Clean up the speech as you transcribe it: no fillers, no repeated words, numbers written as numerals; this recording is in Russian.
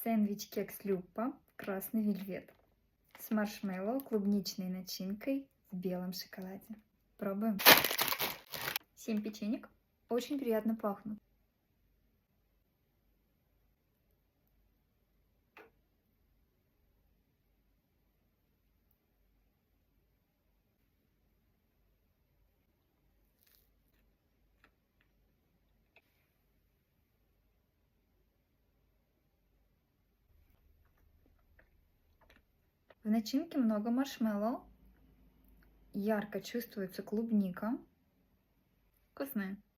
Сэндвич кекс Люпа, красный вельвет. С маршмеллоу, клубничной начинкой в белом шоколаде. Пробуем. 7 печенек. Очень приятно пахнут. В начинке много маршмеллоу. Ярко чувствуется клубника. Вкусная.